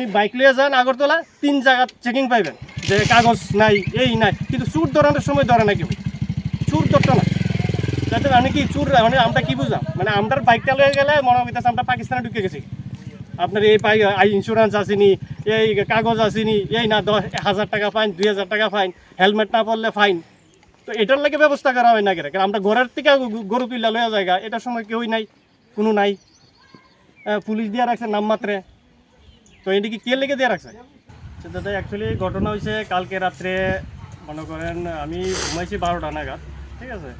আপনি বাইক লিয়ে যান আগরতলা 3 জায়গা চেকিং পাইবেন যে কাগজ নাই এই নাই, কিন্তু চুর ধরানোর সময় ধরে না কেউ, চুর ধরতো না। যাতে মানে কি চুর মানে আমরা কি বুঝলাম, মানে আমরা বাইকটা লয়ে গেলে মনে হইতেছে আমরা পাকিস্তানে ঢুকে গেছি। আপনার এই ইন্স্যুরেন্স আসেনি, এই কাগজ আসেনি, এই না 10,000 টাকা ফাইন, 2,000 টাকা ফাইন, হেলমেট না পরলে ফাইন। তো এটার লাগে ব্যবস্থা করা হয় না কেন? কারণ আমরা ঘরের থেকে গরু তুললা লয়ে জায়গা, এটার সময় কেউই নাই, কোনো নাই। পুলিশ দিয়ে রাখছে নাম মাত্রে, তো এদিকে কে লেগে দিয়ে রাখছে? সেটাতে অ্যাকচুয়ালি ঘটনা হয়েছে কালকে রাত্রে, মনে করেন আমি ঘুমাইছি 12টা নাগাদ, ঠিক আছে?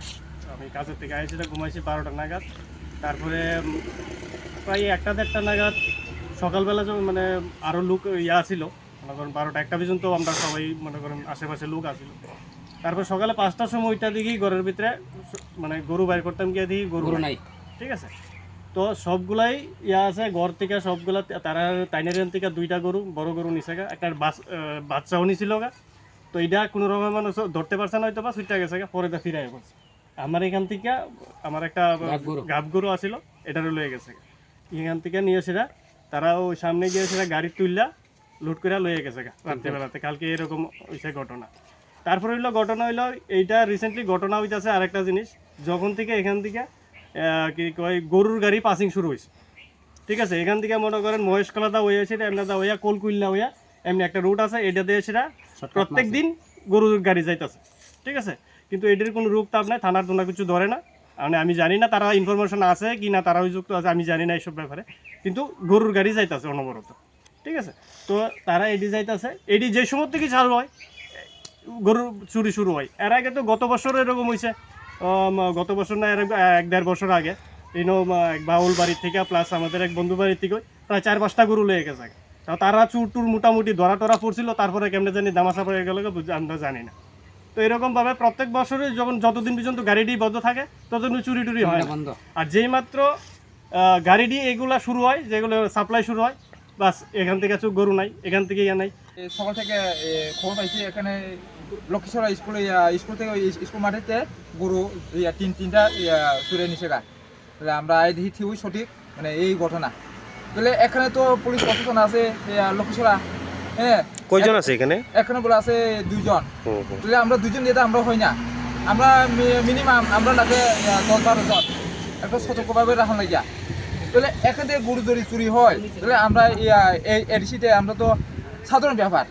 আমি কাজের থেকে আইছি, ঘুমাইছি 12টা নাগাদ। তারপরে প্রায় 1টা-1.5টা নাগাদ সকালবেলা মানে আরও লোক ছিল, মনে করেন 12টা 1টা পর্যন্ত আমরা সবাই মনে করেন আশেপাশে লোক আসছিল। তারপর সকালে 5টার সময় ওইটা দিকেই ঘরের ভিতরে মানে গরু বাইর করতাম গিয়ে দিই গরু নাই, ঠিক আছে? তো সবগুলাই আছে ঘর থেকে, সবগুলা তারা তাইনের থেকে 2টা গরু, বড় গরু নিছে গা, একটা বাচ্চাও নিছিল গা। তো এইটা কোনো রকমের মানুষ ধরতে পারছে না, হয়তো বা ছুটে গেছে গা, পরে ফিরাই পড়ছে। আমার এখান থেকে আমার একটা গাব গরু আসছিল, এটারও লয়ে গেছে গা। এখান থেকে নিয়ে সেটা তারা ওই সামনে গিয়ে সেটা গাড়ি তুললা লুট করে লয়ে গেছে গা রাত্রিবেলাতে। কালকে এরকম হয়েছে ঘটনা। তারপরে হইলো ঘটনা হইলো এইটা রিসেন্টলি ঘটনা হইতেছে আরেকটা জিনিস, যখন থেকে এখান থেকে কি কয় গরুর গাড়ি পাসিং শুরু হয়েছে, ঠিক আছে? এখান থেকে মনে করেন মহেশকলাদা হয়ে সেটা এমনাদা হইয়া কোলকুইল্লা হইয়া এমনি একটা রুট আছে, এটা দিয়ে সেটা প্রত্যেক দিন গরুর গাড়ি যাইতেছে, ঠিক আছে? কিন্তু এটির কোনো রুখ তাপ নাই, থানার তোনা কিছু ধরে না। মানে আমি জানি না তারা ইনফরমেশন আছে কি না, তারা যুক্ত আছে আমি জানি না এইসব ব্যাপারে, কিন্তু গরুর গাড়ি যাইতেছে অনবরত, ঠিক আছে? তো তারা এডি যাইতেছে, এডি যে সময় থেকে চালু হয় গরুর চুরি শুরু হয়। এর আগে তো গত বছর এরকম হয়েছে, গত বছর না এর 1-1.5 বছর আগে এক বাউল বাড়ির থেকে প্লাস আমাদের এক বন্ধু বাড়ির থেকে প্রায় 4-5টা গরু লেগে গেছে। তারা চুর টুর মোটামুটি ধরা টরা পড়ছিল, তারপরে কেমনে জানি দামাশা পড়ে গেল আমরা জানি না। তো এরকমভাবে প্রত্যেক বছরে যতদিন পর্যন্ত গাড়িটি বন্ধ থাকে ততদিন চুরি টুরি হয় না। আর যেই মাত্র গাড়িটি এগুলা শুরু হয়, যেগুলো সাপ্লাই শুরু হয়, বাস এখান থেকে গরু নাই, এখান থেকে ইয়া নাই। সকাল থেকে খবর পাইছি এখানে লক্ষ্মীছড়া স্কুল থেকে স্কুল মাঠেতে গরু তিনটা চুরে নিছে গা। তাহলে আমরা দেখি ঠিক সঠিক মানে এই ঘটনা। তাহলে এখানে তো পুলিশ প্রশাসন আছে লক্ষ্মীছড়া, হ্যাঁ কয়জন আছে এখানে? এখানে বলে আছে 2জন। তাহলে আমরা 2জন যেটা আমরা হই না, আমরা মিনিমাম আমরা লাগে 10-12 জন, একটা সতর্কভাবে রাখা লাগিয়া। তাহলে এখান থেকে গরু যদি চুরি হয় তাহলে আমরা এডিসিতে আমরা তো সাধারণ ব্যাপার।